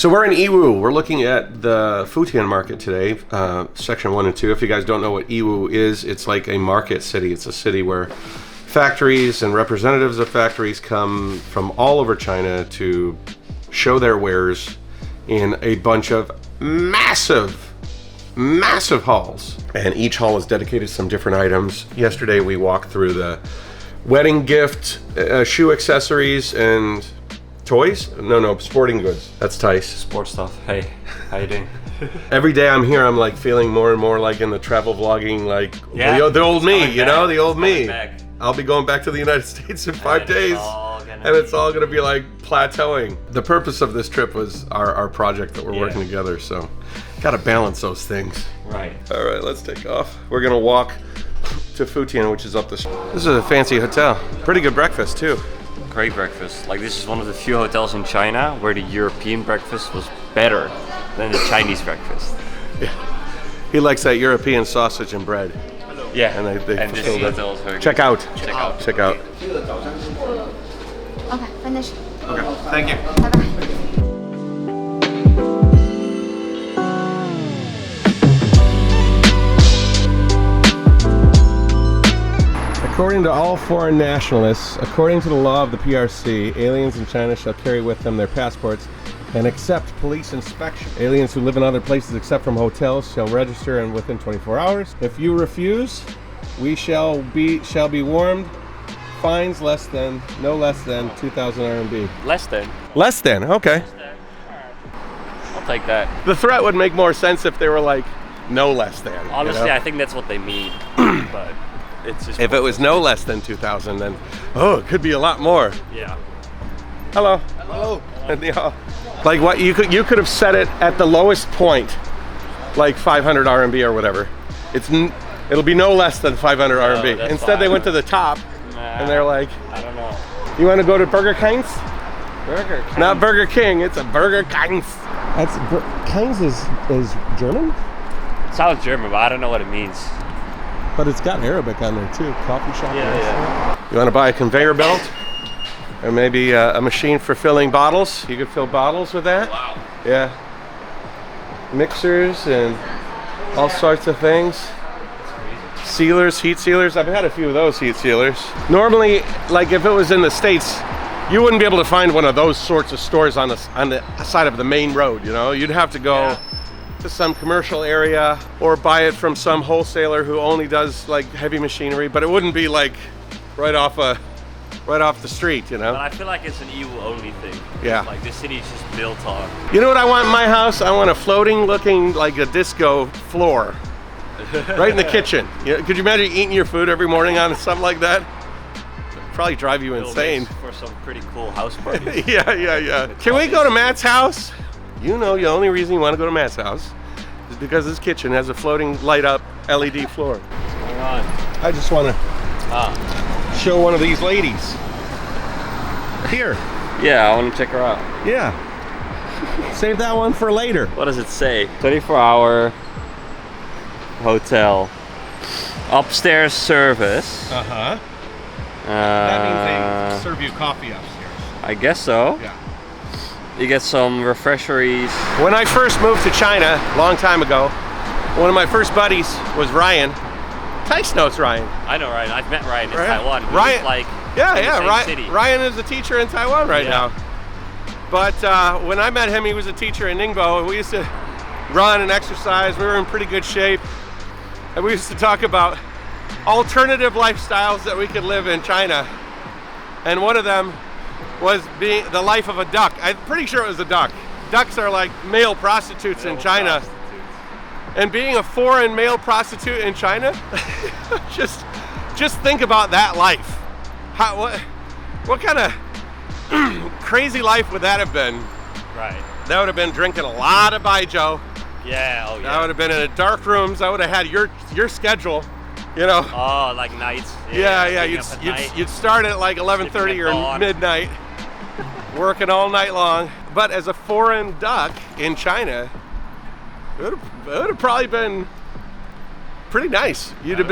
So we're in Yiwu. We're looking at the Futian market today, section 1 and 2. If you guys don't know what Yiwu is, it's like a market city. It's a city where factories and representatives of factories come from all over China to show their wares in a bunch of massive halls. And each hall is dedicated to some different items. Yesterday we walked through the wedding gift, shoe accessories, and toys? No, sporting goods. That's Tice. Sports stuff. Hey, how you doing? Every day I'm here, I'm like feeling more and more like in the travel vlogging, like the old me, you know, the old me. I'll be going back to the United States in 5 days, and it's all gonna be like plateauing. The purpose of this trip was our project that we're working together, so gotta balance those things. Right. All right, let's take off. We're gonna walk to Futian, which is up the street. This is a fancy hotel. Pretty good breakfast too. Great breakfast. Like, this is one of the few hotels in China where the European breakfast was better than the Chinese breakfast. Yeah. He likes that European sausage and bread. Yeah. And they this hotel is very Check good. out. Check out. Check out. Okay, finish. Okay, thank you. Bye-bye. According to all foreign nationalists, according to the law of the PRC, aliens in China shall carry with them their passports and accept police inspection. Aliens who live in other places except from hotels shall register and within 24 hours. If you refuse, we shall be warned. Fines no less than 2,000 RMB. Less than. Less than, okay. I'll take that. The threat would make more sense if they were like, no less than. Honestly, you know? I think that's what they mean. But it's just if it was no less than 2,000, then it could be a lot more. Yeah. Hello. Hello. Like what you could have set it at the lowest point, like 500 RMB or whatever. It'll be no less than 500 RMB. Instead, they went to the top, and they're like, I don't know. You want to go to Burger King's? Burger King. Not Burger King. It's a Burger King's. King's is German. Sounds German, but I don't know what it means. But it's got Arabic on there too. Coffee shop. Yeah. You want to buy a conveyor belt? Or maybe a machine for filling bottles? You could fill bottles with that? Wow. Yeah. Mixers and all sorts of things. Sealers, heat sealers. I've had a few of those heat sealers. Normally, like if it was in the States, you wouldn't be able to find one of those sorts of stores on the side of the main road, you know? You'd have to go to some commercial area or buy it from some wholesaler who only does like heavy machinery, but it wouldn't be like right off the street, you know? But I feel like it's an Yiwu only thing. Yeah. Like this city is just built on. You know what I want in my house? I want a floating looking like a disco floor. Right in the kitchen. You know, could you imagine eating your food every morning on something like that? It'd probably drive you insane. For some pretty cool house parties. Yeah. Can we go to Matt's house? You know, the only reason you want to go to Matt's house is because his kitchen has a floating light up LED floor. What's going on? I just want to show one of these ladies. Here. Yeah, I want to check her out. Yeah. Save that one for later. What does it say? 24-hour hotel. Upstairs service. Uh-huh. That means they serve you coffee upstairs. I guess so. Yeah. You get some refresheries. When I first moved to China, a long time ago, one of my first buddies was Ryan. Tice knows Ryan. I know Ryan. I've met Ryan in Taiwan. Ryan, like Ryan is a teacher in Taiwan right now. But when I met him, he was a teacher in Ningbo, and we used to run and exercise. We were in pretty good shape, and we used to talk about alternative lifestyles that we could live in China. And one of them was being the life of a duck. I'm pretty sure it was a duck. Ducks are like male prostitutes in China. And being a foreign male prostitute in China, just think about that life. What kind of crazy life would that have been? Right. That would have been drinking a lot of baijiu. Yeah, oh yeah. That would have been in a dark rooms. I would have had your schedule, you know. Oh, like nights. Yeah. You'd start at like 11:30 or midnight, working all night long. But as a foreign duck in China, it would have probably been pretty nice. You'd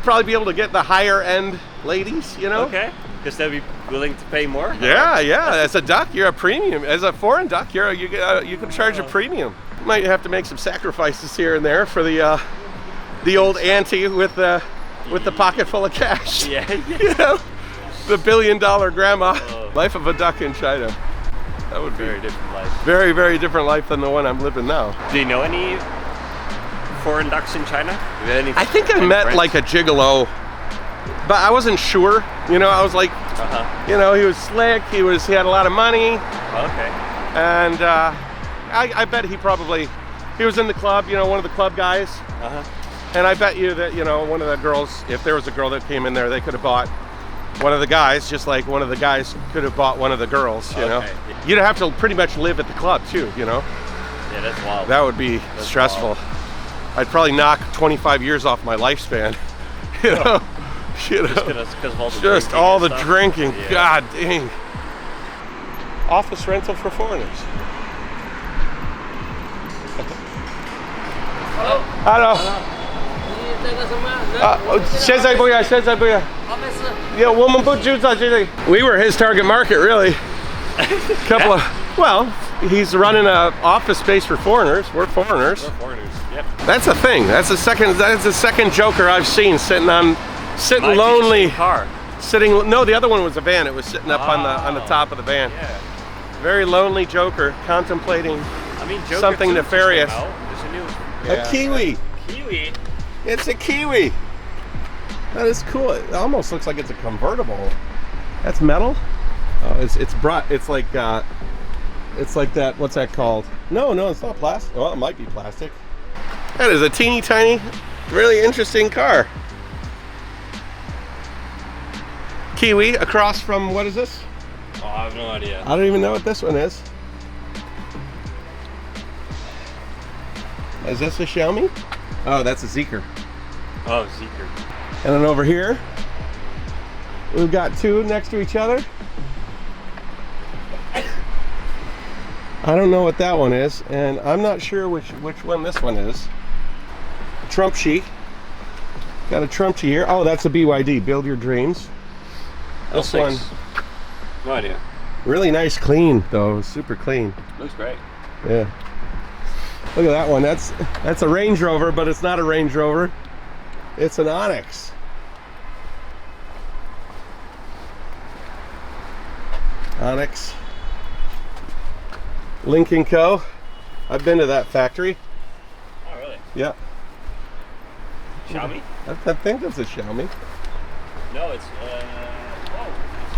probably be able to get the higher end ladies, you know? Okay, because they'll be willing to pay more? Yeah, yeah. As a duck, you're a premium. As a foreign duck, you can charge a premium. You might have to make some sacrifices here and there for the old auntie with the pocket full of cash. Yeah. You know, the $1 billion grandma. Life of a duck in China. That would be Very different life. very, very different life than the one I'm living now. Do you know any foreign ducks in China? I think I met like a gigolo, but I wasn't sure. You know, I was like, you know, he was slick. He had a lot of money. Okay. And I bet he was in the club. You know, one of the club guys. And I bet you that, you know, one of the girls, if there was a girl that came in there, they could have bought one of the guys, just like one of the guys could have bought one of the girls, you know. You'd have to pretty much live at the club too, you know. Yeah, that's wild. That would be stressful. Wild. I'd probably knock 25 years off my lifespan, you know. Just all the drinking. Yeah. God dang. Office rental for foreigners. Hello. 现在不要，现在不要。Yeah, 我们不住在这里. We were his target market, really. Well, he's running an office space for foreigners. We're foreigners. We're foreigners. Yep. That's a thing. That's the second Joker I've seen sitting lonely. Car. No, the other one was a van. It was sitting up on the top of the van. Yeah. Very lonely Joker, contemplating Joker something nefarious. Yeah. A kiwi. Kiwi. It's a kiwi. That is cool. It almost looks like it's a convertible. That's metal. Oh, it's like that. What's that called? No, it's not plastic. Well, it might be plastic. That is a teeny tiny, really interesting car. Kiwi across from, what is this? Oh, I have no idea. I don't even know what this one is. Is this a Xiaomi? Oh, that's a Zeekr. Oh, Zeekr. And then over here, we've got two next to each other. I don't know what that one is, and I'm not sure which one this one is. Trumpchi. Got a Trumpchi here. Oh, that's a BYD, Build Your Dreams. This one. No idea. Really nice, clean though, super clean. Looks great. Yeah. Look at that one. That's a Range Rover, but it's not a Range Rover. It's an Onyx. Onyx. Link & Co. I've been to that factory. Oh, really? Yeah. Xiaomi? I think that's a Xiaomi. No, it's a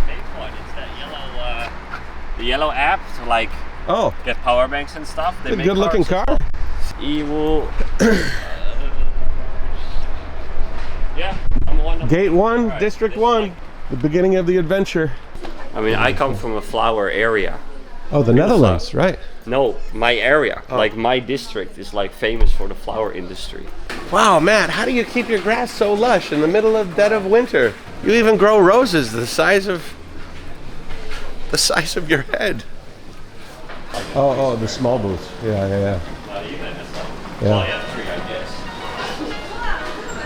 fake one. It's that yellow, the yellow app to like get power banks and stuff. They make good looking car. Yiwu. Yeah, I'm the one. Gate 1, right, District 1. The beginning of the adventure. I mean, I come from a flower area. Oh, the Netherlands, right? No, my area, like my district is like famous for the flower industry. Wow, Matt, how do you keep your grass so lush in the middle of dead of winter? You even grow roses the size of your head. Oh, the small booths. Yeah. Well, yeah, 3, I guess.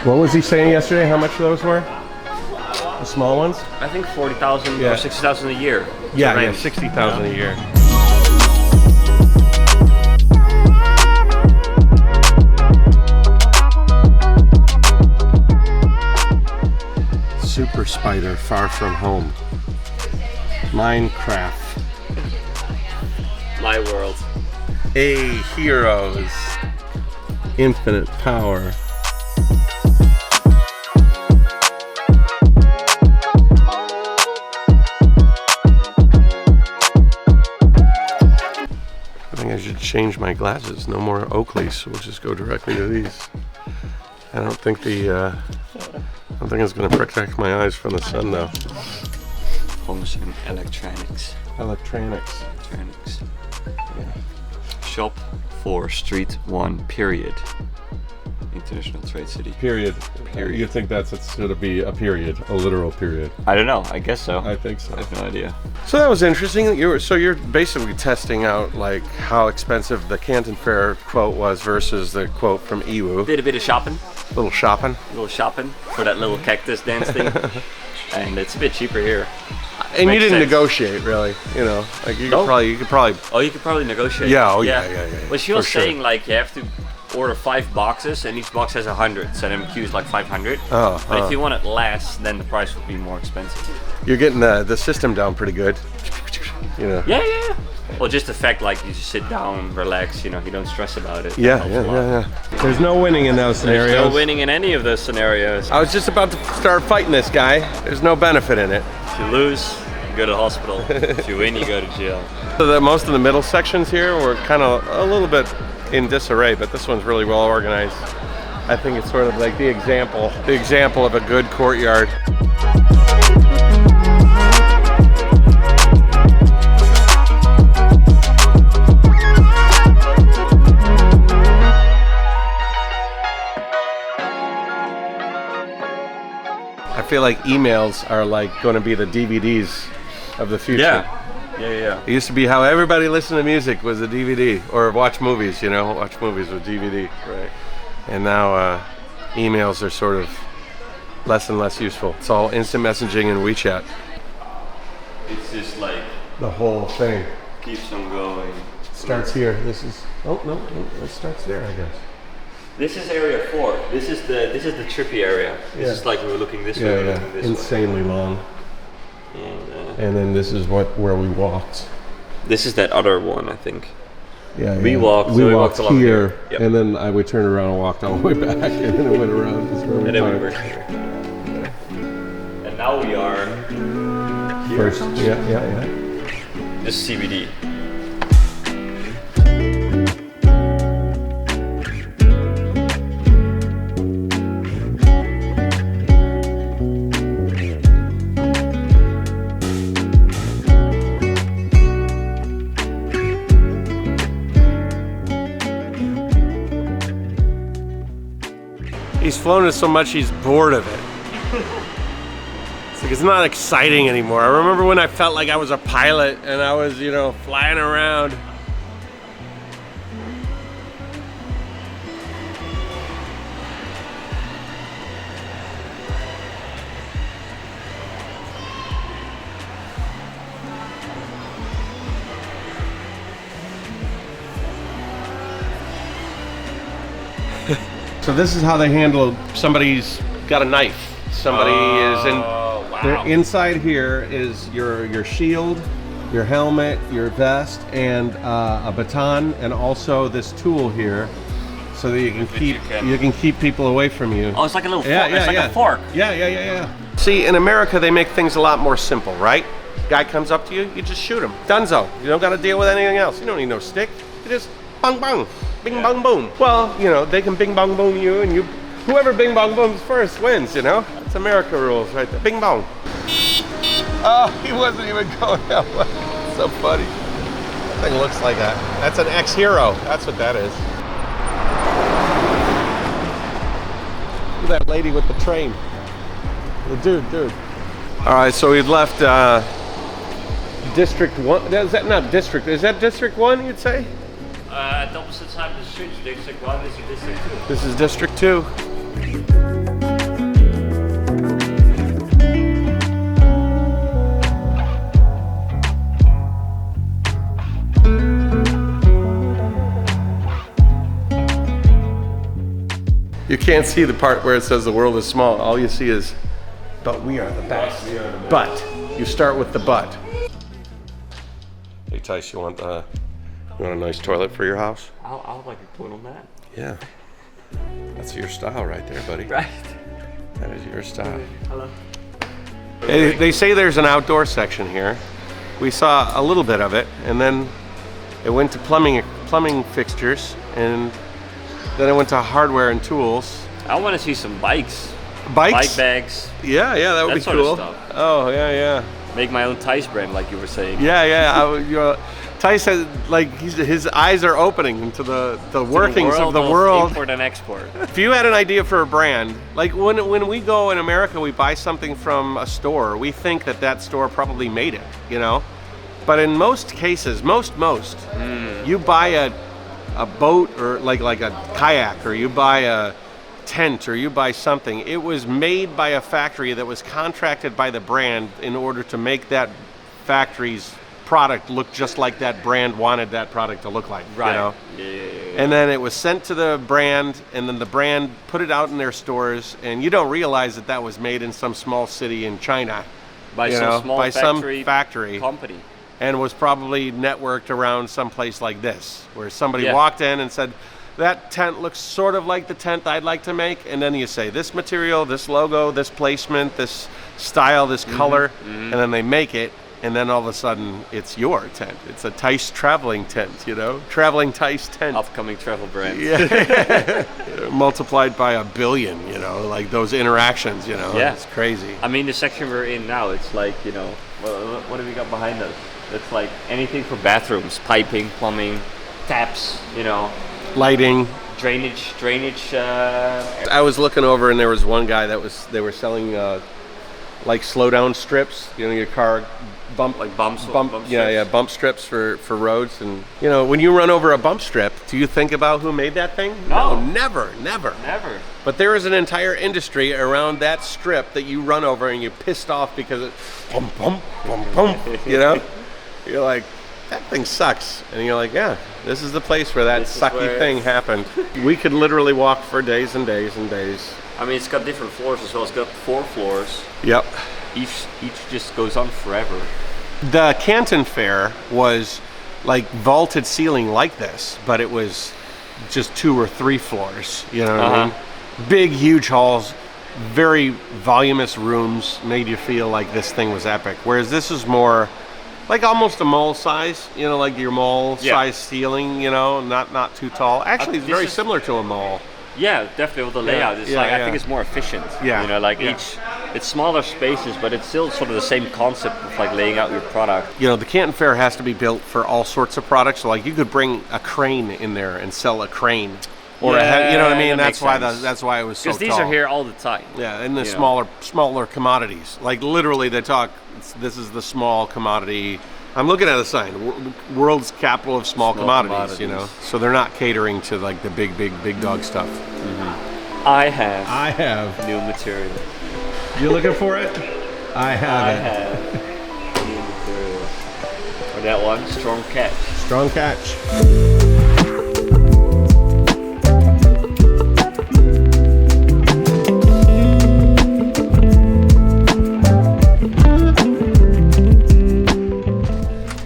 What was he saying yesterday? How much those were? The small ones? I think 40,000 or 60,000 a year. Yeah, 60,000 a year. Super Spider, Far From Home. Minecraft. My world. Heroes. Infinite power. I should change my glasses. No more Oakleys, so we'll just go directly to these. I don't think it's going to protect my eyes from the sun though. Wholesale electronics. Electronics. Yeah. Shop for Street 1, period. International Trade City. Period. You think that's going to be a period, a literal period? I don't know. I guess so. I think so. I have no idea. So that was interesting. You're basically testing out like how expensive the Canton Fair quote was versus the quote from Yiwu. Did a bit of shopping. Little shopping for that little cactus dance thing. and it's a bit cheaper here. And you didn't negotiate, really, you know. Like you could probably. Oh, you could probably negotiate. Yeah. Oh yeah. But she was saying like you have to order 5 boxes, and each box has 100. So the MQ is like 500. But if you want it less, then the price would be more expensive. You're getting the system down pretty good. You know. Yeah. Well, just the fact like you just sit down, relax, you know, you don't stress about it. Yeah. There's no winning in those scenarios. There's no winning in any of those scenarios. I was just about to start fighting this guy. There's no benefit in it. If you lose, you go to the hospital. If you win, you go to jail. So most of the middle sections here were kind of a little bit in disarray, but this one's really well organized. I think it's sort of like the example of a good courtyard. I feel like emails are like going to be the DVDs of the future. Yeah. It used to be how everybody listened to music was a DVD, or watch movies, you know, watch movies with DVD. Right. And now emails are sort of less and less useful. It's all instant messaging and WeChat. It's just like the whole thing keeps on going. Starts here. This is no, it starts there, I guess. This is area 4. This is the trippy area. This is like we were looking this way. Yeah. Looking this Insanely way. long. And then this is where we walked. This is that other one, I think. Yeah. We walked along here, yep. And then we turned around and walked all the way back, and then it went around. And then we were here. And now we are here. First, yeah. This is CBD. He's flown it so much he's bored of it. It's like it's not exciting anymore. I remember when I felt like I was a pilot and I was, you know, flying around. So this is how they handle somebody's got a knife. Somebody is in. Wow. Inside here is your shield, your helmet, your vest, and a baton, and also this tool here, so that you can keep people away from you. Oh, it's like a little fork. It's like a fork. Yeah. See, in America they make things a lot more simple, right? Guy comes up to you, you just shoot him. Dunzo. You don't got to deal with anything else. You don't need no stick. You just bang bang. Bing bong boom. Well, you know, they can bing bong boom you, and whoever bing bong booms first wins, you know? That's America rules right there. Bing bong. Oh, he wasn't even going that way. So funny. That thing looks like that's an ex-hero. That's what that is. Look at that lady with the train. The dude. All right, so we've left District 1. Is that not District? Is that District 1, you'd say? At the opposite side of the street, District 1, this is District 2. This is District 2. You can't see the part where it says the world is small. All you see is, but we are the best. But you start with the but. Hey Tice, you want a nice toilet for your house? I'll like to put on that. Yeah. That's your style right there, buddy. Right. That is your style. Hello. They say there's an outdoor section here. We saw a little bit of it, and then it went to plumbing fixtures, and then it went to hardware and tools. I want to see some bikes. Bikes? Bike bags. Yeah, that would be cool. Oh, yeah. Make my own Tice brand, like you were saying. Yeah. Tice has, like, his eyes are opening into the workings of the world. Import and export. If you had an idea for a brand, like when we go in America, we buy something from a store, we think that store probably made it, you know? But in most cases, you buy a boat or like a kayak, or you buy tent or you buy something, it was made by a factory that was contracted by the brand in order to make that factory's product look just like that brand wanted that product to look like. Right. You know? Yeah. And then it was sent to the brand, and then the brand put it out in their stores, and you don't realize that that was made in some small city in China. By some small factory company. And was probably networked around some place like this, where somebody walked in and said, that tent looks sort of like the tent I'd like to make. And then you say, this material, this logo, this placement, this style, this color, and then they make it. And then all of a sudden, it's your tent. It's a Tice traveling tent, you know? Traveling Tice tent. Upcoming travel brand. Yeah. Multiplied by 1 billion, you know? Like those interactions, you know? Yeah. It's crazy. I mean, the section we're in now, it's like, you know, what do we got behind us? It's like anything for bathrooms, piping, plumbing, taps, you know. Lighting. Drainage. I was looking over and there was one guy they were selling like slow down strips, you know, your car bump strips for roads. And you know, when you run over a bump strip, do you think about who made that thing? No, never. But there is an entire industry around that strip that you run over and you're pissed off because it bump, you know? You're like, that thing sucks. And you're like, yeah, this is the place where that sucky thing happened. We could literally walk for days and days and days. I mean, it's got different floors as well. It's got 4 floors. Yep. Each just goes on forever. The Canton Fair was like vaulted ceiling like this, but it was just 2 or 3 floors. You know what I mean? Big, huge halls, very voluminous rooms, made you feel like this thing was epic. Whereas this is more like almost a mall size, you know, like your mall size ceiling, you know, not too tall. Actually, it's very similar to a mall. Yeah, definitely with the layout. It's I think it's more efficient. Yeah. You know, like it's smaller spaces, but it's still sort of the same concept of like laying out your product. You know, the Canton Fair has to be built for all sorts of products. So like you could bring a crane in there and sell a crane. Or you know what I mean? That's why it was so tall. Because these are here all the time. Yeah, and the smaller commodities. Like literally they talk, this is the small commodity. I'm looking at a sign, world's capital of small commodities, you know. So they're not catering to like the big dog stuff. I have new material. You looking for it? I have new material. Or that one, strong catch. Strong catch.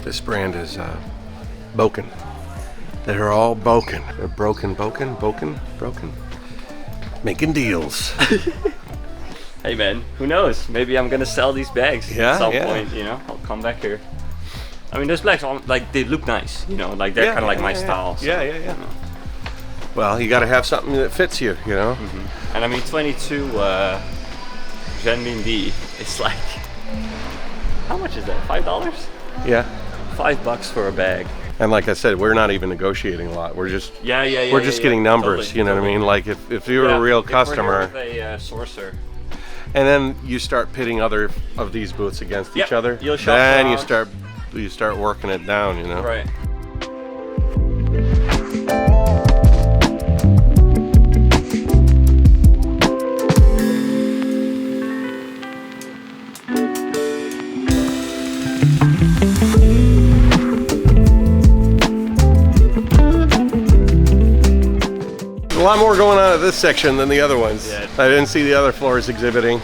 This brand is Boken. They're all Boken. They're broken. Making deals. Hey man, who knows? Maybe I'm gonna sell these bags at some point, you know? I'll come back here. I mean, those bags, like, they look nice, you know? Like, they're kind of like my style. So, yeah. You know. Well, you gotta have something that fits you, you know? And I mean, 22 renminbi, it's like, how much is that? $5? Yeah. $5 for a bag. And like I said, we're not even negotiating a lot. We're just we're just getting numbers. Totally, you know what I mean? Like if you're a real customer, if we're here with a sourcer, and then you start pitting other of these booths against each other, you'll shop then around. you start working it down. You know? Right. A lot more going on at this section than the other ones. Yeah. I didn't see the other floors exhibiting.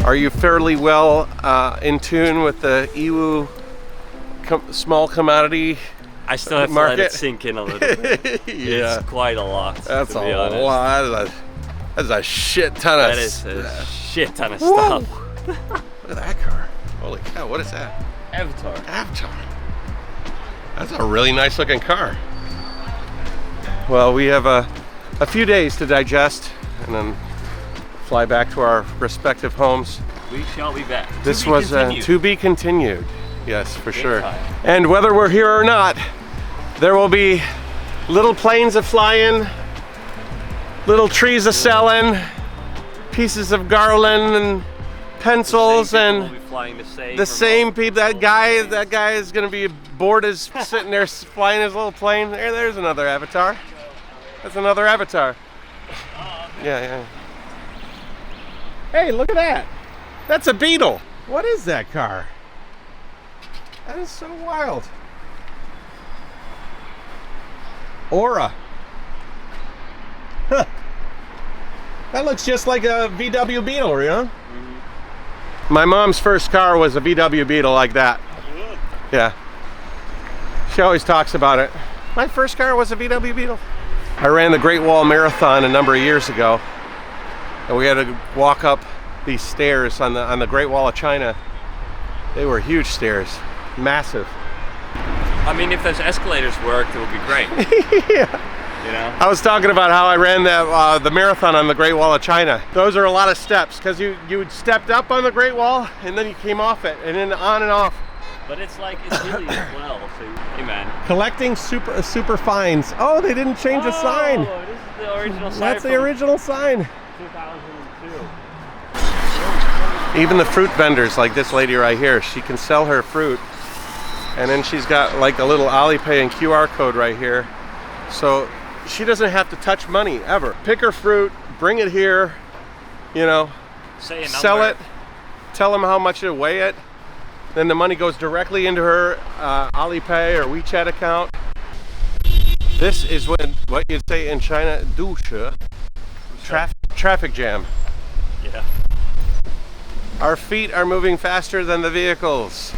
Are you fairly well in tune with the Yiwu small commodity I still have market? To let it sink in a little bit. Yeah. It's quite a lot. That's to be a honest. lot. That's a shit ton of That is a shit ton of Whoa. stuff. Look at that car. Holy cow, what is that? Avatar. That's a really nice looking car. Well, we have a few days to digest and then fly back to our respective homes. We shall be back. This was to be continued. Yes, for sure. Time. And whether we're here or not, there will be little planes a flying, little trees a selling, pieces of garland and pencils the same and people will be flying the same people. That guy is gonna be bored as sitting there flying his little plane. There's another avatar. That's another avatar. Yeah. Hey, look at that. That's a Beetle. What is that car? That is so wild. Aura. Huh. That looks just like a VW Beetle, you know? My mom's first car was a VW Beetle like that. Yeah. She always talks about it. My first car was a VW Beetle. I ran the Great Wall Marathon a number of years ago, and we had to walk up these stairs on the Great Wall of China. They were huge stairs, massive. I mean, if those escalators worked, it would be great. Yeah. You know? I was talking about how I ran the marathon on the Great Wall of China. Those are a lot of steps because you stepped up on the Great Wall and then you came off it and then on and off. But it's like, it's really as well. So, hey man. Collecting super fines. Oh, they didn't change the sign. Oh, this is the original sign. That's the original sign. 2002. Even the fruit vendors, like this lady right here, she can sell her fruit. And then she's got like a little Alipay and QR code right here. So she doesn't have to touch money ever. Pick her fruit, bring it here, you know, sell it, tell them how much to weigh it. Then the money goes directly into her Alipay or WeChat account. This is what you'd say in China, Dusche, traffic jam. Yeah. Our feet are moving faster than the vehicles.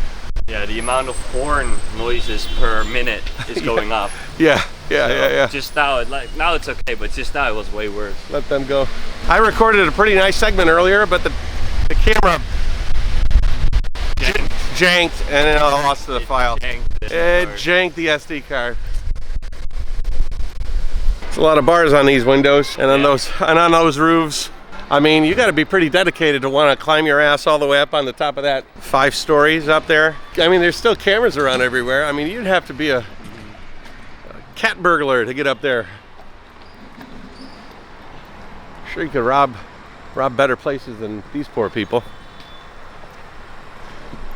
Yeah, the amount of horn noises per minute is going up. Yeah. Just now, now it's okay, but just now it was way worse. Let them go. I recorded a pretty nice segment earlier, but the camera janked and then I lost the file. It janked the SD card. There's a lot of bars on these windows and on those roofs. I mean, you got to be pretty dedicated to want to climb your ass all the way up on the top of that 5 stories up there. I mean, there's still cameras around everywhere. I mean, you'd have to be a cat burglar to get up there. Sure, you could rob better places than these poor people.